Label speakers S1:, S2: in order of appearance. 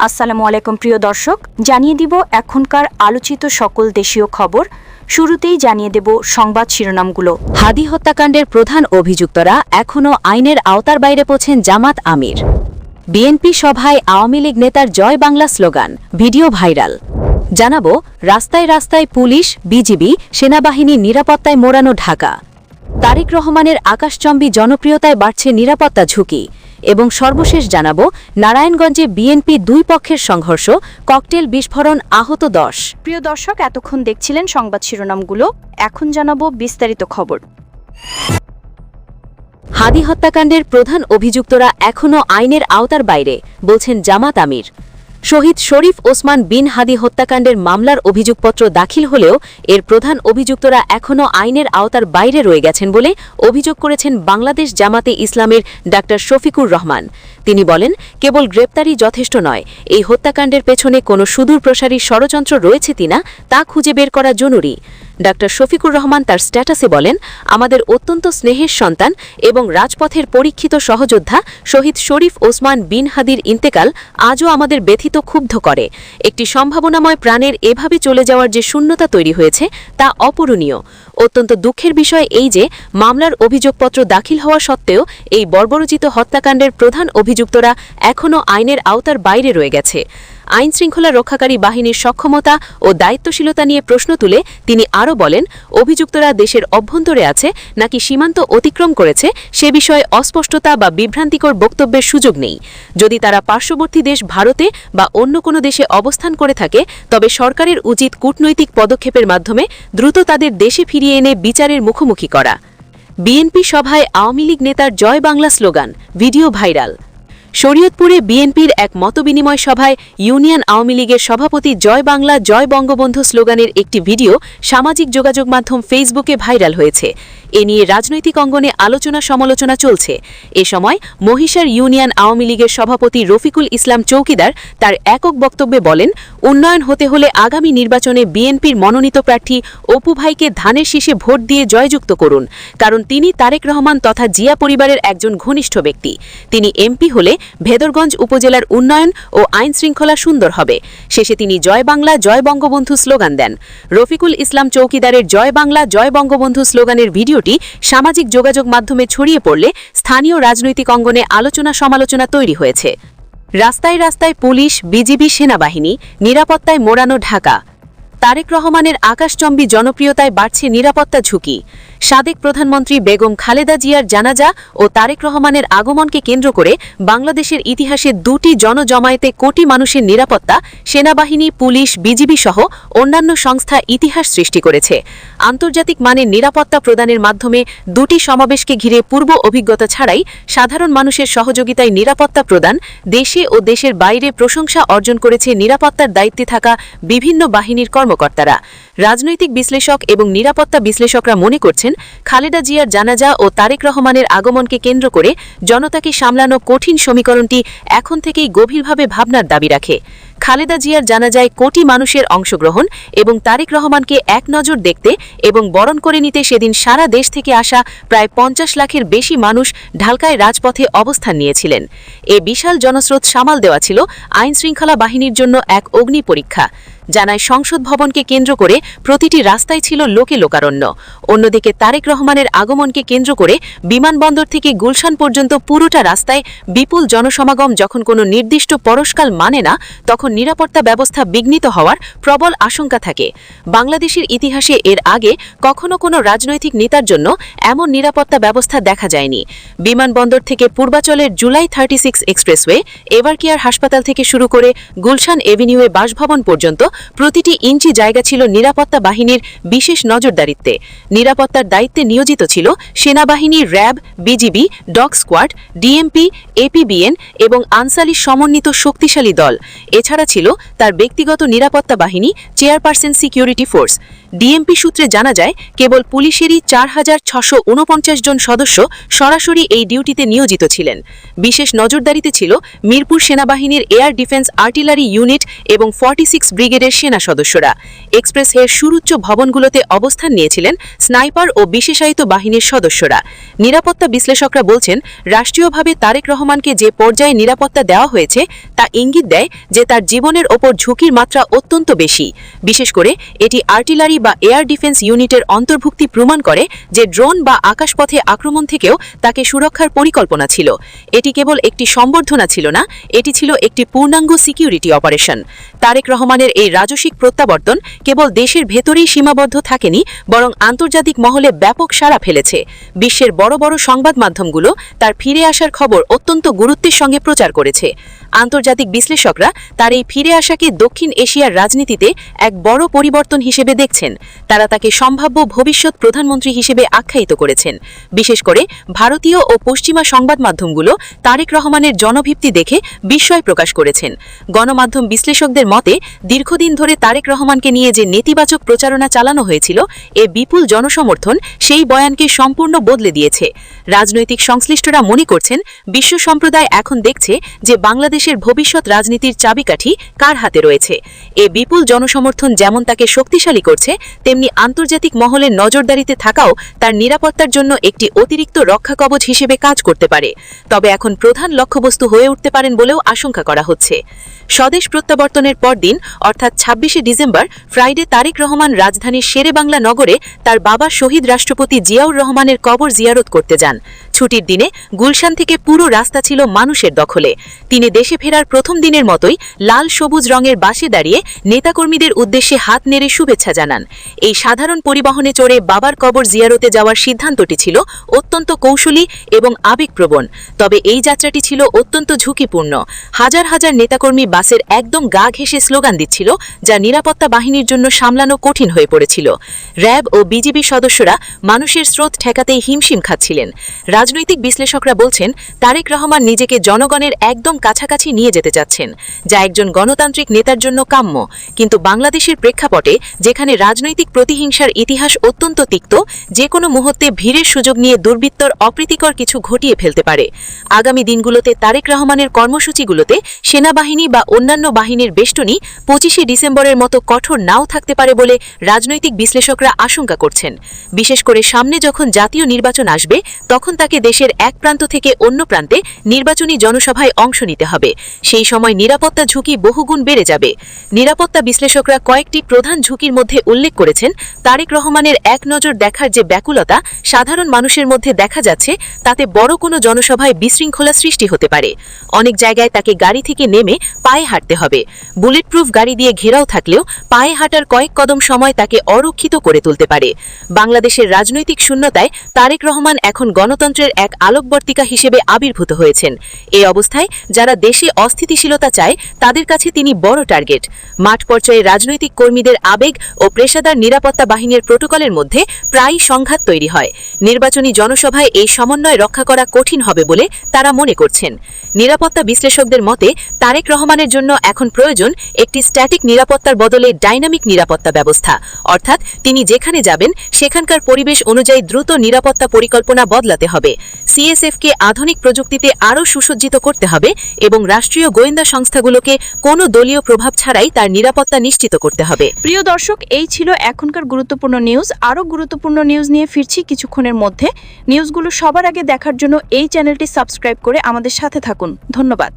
S1: আসসালামু আলাইকুম প্রিয় দর্শক, জানিয়ে দিব এখনকার আলোচিত সকল দেশীয় খবর। শুরুতেই জানিয়ে দেব সংবাদ শিরোনামগুলো।
S2: হাদি হত্যাকাণ্ডের প্রধান অভিযুক্তরা এখনও আইনের আওতার বাইরে পৌঁছেন জামাত আমির। বিএনপি সভায় আওয়ামী লীগ নেতার জয় বাংলা স্লোগান, ভিডিও ভাইরাল। জানাবো রাস্তায় রাস্তায় পুলিশ, বিজিবি, সেনাবাহিনী নিরাপত্তায় মোড়ানো ঢাকা। তারেক রহমানের আকাশচম্বী জনপ্রিয়তায় বাড়ছে নিরাপত্তা ঝুঁকি। এবং সর্বশেষ জানাবো নারায়ণগঞ্জে বিএনপি দুই পক্ষের সংঘর্ষ, ককটেল বিস্ফোরণ, আহত 10।
S1: প্রিয় দর্শক, এতক্ষণ দেখছিলেন সংবাদ শিরোনামগুলো, এখন জানাবো বিস্তারিত খবর।
S2: হাদি হত্যাকাণ্ডের প্রধান অভিযুক্তরা এখনও আইনের আওতার বাইরে, বলছেন জামাত আমির। শহীদ শরীফ ওসমান বিন হাদি হত্যাকাণ্ডের মামলার অভিযোগপত্র দাখিল হলেও এর প্রধান অভিযুক্তরা এখনও আইনের আওতার বাইরে রয়ে গেছেন বলে অভিযোগ করেছেন বাংলাদেশ জামাতে ইসলামের ডা শফিকুর রহমান। তিনি বলেন, কেবল গ্রেপ্তারই যথেষ্ট নয়, এই হত্যাকাণ্ডের পেছনে কোনো সুদূরপ্রসারী ষড়যন্ত্র রয়েছে কিনা তা খুঁজে বের করা জরুরি। ডা শফিকুর রহমান তার স্ট্যাটাসে বলেন, আমাদের অত্যন্ত স্নেহের সন্তান এবং রাজপথের পরীক্ষিত সহযোদ্ধা শহীদ শরীফ ওসমান বিন হাদির ইন্তেকাল আজও আমাদের ব্যথিত ক্ষুব্ধ করে। একটি সম্ভাবনাময় প্রাণের এভাবে চলে যাওয়ার যে শূন্যতা তৈরি হয়েছে তা অপূরণীয়। অত্যন্ত দুঃখের বিষয় এই যে মামলার অভিযোগপত্র দাখিল হওয়া সত্ত্বেও এই বর্বরোচিত হত্যাকাণ্ডের প্রধান অভিযুক্তরা এখনও আইনের আওতার বাইরে রয়ে গেছে। আইন শৃঙ্খলা রক্ষাকারী বাহিনীর সক্ষমতা ও দায়িত্বশীলতা নিয়ে প্রশ্ন তুলে তিনি আরও বলেন, অভিযুক্তরা দেশের অভ্যন্তরে আছে নাকি সীমান্ত অতিক্রম করেছে সে বিষয়ে অস্পষ্টতা বা বিভ্রান্তিকর বক্তব্যের সুযোগ নেই। যদি তারা পার্শ্ববর্তী দেশ ভারতে বা অন্য কোনো দেশে অবস্থান করে থাকে তবে সরকারের উচিত কূটনৈতিক পদক্ষেপের মাধ্যমে দ্রুত তাদের দেশে ফিরিয়ে এনে বিচারের মুখোমুখি করা। বিএনপি সভায় আওয়ামী লীগ নেতার জয় বাংলা স্লোগান, ভিডিও ভাইরাল। শরীয়তপুরে বিএনপির এক মতবিনিময় সভায় ইউনিয়ন আওয়ামী লীগের সভাপতি জয় বাংলা জয় বঙ্গবন্ধু স্লোগানের একটি ভিডিও সামাজিক যোগাযোগ মাধ্যম ফেসবুকে ভাইরাল হয়েছে। এ নিয়ে রাজনৈতিক অঙ্গনে আলোচনা সমালোচনা চলছে। এ সময় মহিষার ইউনিয়ন আওয়ামী লীগের সভাপতি রফিকুল ইসলাম চৌকিদার তার একক বক্তব্যে বলেন, উন্নয়ন হতে হলে আগামী নির্বাচনে বিএনপির মনোনীত প্রার্থী অপু ভাইকে ধানের শীষে ভোট দিয়ে জয়যুক্ত করুন, কারণ তিনি তারেক রহমান তথা জিয়া পরিবারের একজন ঘনিষ্ঠ ব্যক্তি। তিনি এমপি হলে ভেদরগঞ্জ উপজেলার উন্নয়ন ও আইন শৃঙ্খলা সুন্দর হবে। শেষে তিনি জয় বাংলা জয় বঙ্গবন্ধু স্লোগান দেন। রফিকুল ইসলাম চৌকিদারের জয় বাংলা জয় বঙ্গবন্ধু স্লোগানের ভিডিওটি সামাজিক যোগাযোগ মাধ্যমে ছড়িয়ে পড়লে স্থানীয় রাজনৈতিক অঙ্গনে আলোচনা সমালোচনা তৈরি হয়েছে। রাস্তায় রাস্তায় পুলিশ, বিজিবি, সেনাবাহিনী নিরাপত্তায় মোড়ানো ঢাকা। তারেক রহমানের আকাশচম্বী জনপ্রিয়তায় বাড়ছে নিরাপত্তা ঝুঁকি। সাবেক প্রধানমন্ত্রী বেগম খালেদা জিয়ার জানাজা ও তারেক রহমানের আগমনকে কেন্দ্র করে বাংলাদেশের ইতিহাসে দুটি জনজমায়েতে কোটি মানুষের নিরাপত্তা সেনাবাহিনী, পুলিশ, বিজিবি সহ অন্যান্য সংস্থা ইতিহাস সৃষ্টি করেছে। আন্তর্জাতিক মানের নিরাপত্তা প্রদানের মাধ্যমে দুটি সমাবেশকে ঘিরে পূর্ব অভিজ্ঞতা ছাড়াই সাধারণ মানুষের সহযোগিতায় নিরাপত্তা প্রদান, দেশে ও দেশের বাইরে প্রশংসা অর্জন করেছে নিরাপত্তার দায়িত্বে থাকা বিভিন্ন বাহিনীর কর্মকর্তারা। রাজনৈতিক বিশ্লেষক এবং নিরাপত্তা বিশ্লেষকরা মনে করছেন, খালেদা জিয়ার জানাজা ও তারেক রহমানের আগমনকে কেন্দ্র করে জনতাকে সামলানো কঠিন সমীকরণটি এখন থেকেই গভীরভাবে ভাবনার দাবি রাখে। খালেদা জিয়ার জানাজায় কোটি মানুষের অংশগ্রহণ এবং তারেক রহমানকে এক নজর দেখতে এবং বরণ করে নিতে সেদিন সারা দেশ থেকে আসা প্রায় 50 লাখের বেশি মানুষ ঢাকায় রাজপথে অবস্থান নিয়েছিলেন। এ বিশাল জনস্রোত সামাল দেওয়া ছিল আইন শৃঙ্খলা বাহিনীর জন্য এক অগ্নি পরীক্ষা। জানায় সংসদ ভবনকে কেন্দ্র করে প্রতিটি রাস্তায় ছিল লোকে লোকারণ্য। অন্যদিকে তারেক রহমানের আগমনকে কেন্দ্র করে বিমানবন্দর থেকে গুলশান পর্যন্ত পুরোটা রাস্তায় বিপুল জনসমাগম যখন কোনো নির্দিষ্ট পরশকাল মানে না, তখন নিরাপত্তা ব্যবস্থা বিঘ্নিত হওয়ার প্রবল আশঙ্কা থাকে। বাংলাদেশের ইতিহাসে এর আগে কখনো কোনো রাজনৈতিক নেতার জন্য এমন নিরাপত্তা ব্যবস্থা দেখা যায়নি। বিমানবন্দর থেকে পূর্বাচলের জুলাই 36 এক্সপ্রেসওয়ে, এভারকেয়ার হাসপাতাল থেকে শুরু করে গুলশান এভিনিউয়ে বাসভবন পর্যন্ত প্রতিটি ইঞ্চি জায়গা ছিল নিরাপত্তা বাহিনীর বিশেষ নজরদারিত্বে। নিরাপত্তার দায়িত্বে নিয়োজিত ছিল সেনাবাহিনী, RAB, BGB, dog squad, DMP, APBN এবং আনসারির সমন্বিত শক্তিশালী দল। এছাড়া ছিল তার ব্যক্তিগত নিরাপত্তা বাহিনী, চেয়ারপারসন সিকিউরিটি ফোর্স। ডিএমপি সূত্রে জানা যায় কেবল পুলিশেরই 4,649 জন সদস্য সরাসরি এই ডিউটিতে নিয়োজিত ছিলেন। বিশেষ নজরদারিতে ছিল মিরপুর সেনাবাহিনীর এয়ার ডিফেন্স আর্টিলারি ইউনিট এবং 46 ব্রিগেডের সেনা সদস্যরা। এক্সপ্রেসওয়ের সুউচ্চ ভবনগুলোতে অবস্থান নিয়েছিলেন স্নাইপার ও বিশেষায়িত বাহিনীর সদস্যরা। নিরাপত্তা বিশ্লেষকরা বলছেন, রাষ্ট্রীয়ভাবে তারেক রহমানকে যে পর্যায়ে নিরাপত্তা দেওয়া হয়েছে তা ইঙ্গিত দেয় যে তার জীবনের ওপর ঝুঁকির মাত্রা অত্যন্ত বেশি। বিশেষ করে এটি আর্টিলারি বা এয়ার ডিফেন্স ইউনিটের অন্তর্ভুক্তি প্রমাণ করে যে ড্রোন বা আকাশপথে আক্রমণ থেকেও তাকে সুরক্ষার পরিকল্পনা ছিল। এটি কেবল একটি সম্বর্ধনা ছিল না, এটি ছিল একটি পূর্ণাঙ্গ সিকিউরিটি অপারেশন। তারেক রহমানের এই রাজস্বিক প্রত্যাবর্তন কেবল দেশের ভেতরেই সীমাবদ্ধ থাকেনি, বরং আন্তর্জাতিক মহলে ব্যাপক সাড়া ফেলেছে। বিশ্বের বড় বড় সংবাদ মাধ্যমগুলো তার ফিরে আসার খবর অত্যন্ত গুরুত্বের সঙ্গে প্রচার করেছে। আন্তর্জাতিক বিশ্লেষকরা তার এই ফিরে আসাকে দক্ষিণ এশিয়ার রাজনীতিতে এক বড় পরিবর্তন হিসেবে দেখছেন। তারা তাকে সম্ভাব্য ভবিষ্যৎ প্রধানমন্ত্রী হিসেবে আখ্যায়িত করেছেন। বিশেষ করে ভারতীয় ও পশ্চিমা সংবাদ মাধ্যমগুলো তারেক রহমানের জনভিত্তি দেখে বিস্ময় প্রকাশ করেছেন। গণমাধ্যম বিশ্লেষকদের মতে, দীর্ঘদিন ধরে তারেক রহমানকে নিয়ে যে নেতিবাচক প্রচারণা চালানো হয়েছিল, এ বিপুল জনসমর্থন সেই বয়ানকে সম্পূর্ণ বদলে দিয়েছে। রাজনৈতিক সংশ্লিষ্টরা মনে করছেন, বিশ্ব সম্প্রদায় এখন দেখছে যে বাংলাদেশের ভবিষ্যৎ রাজনীতির চাবিকাঠি কার হাতে রয়েছে। এ বিপুল জনসমর্থন যেমন তাকে শক্তিশালী করছে, তেমনি আন্তর্জাতিক মহলের নজরদারিতে থাকাও তার নিরাপত্তার জন্য একটি অতিরিক্ত রক্ষাকবচ হিসেবে কাজ করতে পারে। তবে এখন প্রধান লক্ষ্যবস্তু হয়ে উঠতে পারেন বলেও আশঙ্কা করা হচ্ছে। স্বদেশ প্রত্যাবর্তনের পরদিন অর্থাৎ 26শে ডিসেম্বর ফ্রাইডে তারেক রহমান রাজধানীর শেরেবাংলা নগরে তার বাবা শহীদ রাষ্ট্রপতি জিয়াউর রহমানের কবর জিয়ারত করতে যান। ছুটির দিনে গুলশান থেকে পুরো রাস্তা ছিল মানুষের দখলে। তিনি দেশে ফেরার প্রথম দিনের মতোই লাল সবুজ রঙের বাসে দাঁড়িয়ে নেতাকর্মীদের উদ্দেশ্যে হাত নেড়ে শুভেচ্ছা জানান। এই সাধারণ পরিবহনে চড়ে বাবার কবর জিয়ারতে যাওয়ার সিদ্ধান্তটি ছিল অত্যন্ত কৌশলী এবং আবেগপ্রবণ। তবে এই যাত্রাটি ছিল অত্যন্ত ঝুঁকিপূর্ণ। হাজার হাজার নেতাকর্মী বাসের একদম গা ঘেঁষে স্লোগান দিচ্ছিল, যা নিরাপত্তা বাহিনীর জন্য সামলানো কঠিন হয়ে পড়েছিল। র্যাব ও বিজিবি সদস্যরা মানুষের স্রোত ঠেকাতেই হিমশিম খাচ্ছিলেন। রাজনৈতিক বিশ্লেষকরা বলছেন, তারেক রহমান নিজেকে জনগণের একদম কাছাকাছি নিয়ে যেতে চাচ্ছেন, যা একজন গণতান্ত্রিক নেতার জন্য কাম্য। কিন্তু বাংলাদেশের প্রেক্ষাপটে, যেখানে রাজনৈতিক প্রতিহিংসার ইতিহাস অত্যন্ত তিক্ত, যে কোনো মুহূর্তে ভিড়ের সুযোগ নিয়ে দুর্বৃত্তর অপ্রীতিকর কিছু ঘটিয়ে ফেলতে পারে। আগামী দিনগুলোতে তারেক রহমানের কর্মসূচিগুলোতে সেনাবাহিনী বা অন্যান্য বাহিনীর বেষ্টনী 25শে ডিসেম্বরের মতো কঠোর নাও থাকতে পারে বলে রাজনৈতিক বিশ্লেষকরা আশঙ্কা করছেন। বিশেষ করে সামনে যখন জাতীয় নির্বাচন আসবে, তখন তাকে দেশের এক প্রান্ত থেকে অন্য প্রান্তে নির্বাচনী জনসভায় অংশ নিতে হবে। সেই সময় নিরাপত্তা ঝুঁকি বহুগুণ বেড়ে যাবে। নিরাপত্তা বিশ্লেষকরা কয়েকটি প্রধান ঝুঁকির মধ্যে উল্লেখ করেছেন। তারেক রহমানের এক নজর দেখার যে ব্যাকুলতা সাধারণ মানুষের মধ্যে দেখা যাচ্ছে, তাতে বড় কোনো জনসভায় বিশৃঙ্খলা সৃষ্টি হতে পারে। অনেক জায়গায় তাকে গাড়ি থেকে নেমে পায়ে হাঁটতে হবে। বুলেটপ্রুফ গাড়ি দিয়ে ঘেরাও থাকলেও পায়ে হাঁটার কয়েক কদম সময় তাকে অরক্ষিত করে তুলতে পারে। বাংলাদেশের রাজনৈতিক শূন্যতায় তারেক রহমান এখন গণতন্ত্রের এক আলোকবর্তিকা হিসেবে আবির্ভূত হয়েছেন। এই অবস্থায় যারা দেশে অস্থিতিশীলতা চায়, তাদের কাছে তিনি বড় টার্গেট। মাঠ পর্যায়ে রাজনৈতিক কর্মীদের আবেগ ও পেশাদার নিরাপত্তা বাহিনীর প্রোটোকলের মধ্যে প্রায়ই সংঘাত তৈরি হয়। নির্বাচনী জনসভায় এই সমন্বয় রক্ষা করা কঠিন হবে বলে তারা মনে করছেন। নিরাপত্তা বিশ্লেষকদের মতে, তারেক রহমানের জন্য এখন প্রয়োজন একটি স্ট্যাটিক নিরাপত্তার বদলে ডাইনামিক নিরাপত্তা ব্যবস্থা। অর্থাৎ তিনি যেখানে যাবেন সেখানকার পরিবেশ অনুযায়ী দ্রুত নিরাপত্তা পরিকল্পনা বদলাতে হবে। সিএসএফকে আধুনিক প্রযুক্তিতে আরও সুসজ্জিত করতে হবে এবং রাষ্ট্রীয় গোয়েন্দা সংস্থাগুলোকে কোনো দলীয় প্রভাব ছাড়াই তার নিরাপত্তা নিশ্চিত করতে হবে।
S1: প্রিয় দর্শক, এই ছিল এখনকার গুরুত্বপূর্ণ নিউজ। আরও গুরুত্বপূর্ণ নিউজ নিয়ে ফিরছি কিছুক্ষণের মধ্যে। নিউজগুলো সবার আগে দেখার জন্য এই চ্যানেলটি সাবস্ক্রাইব করে আমাদের সাথে থাকুন। ধন্যবাদ।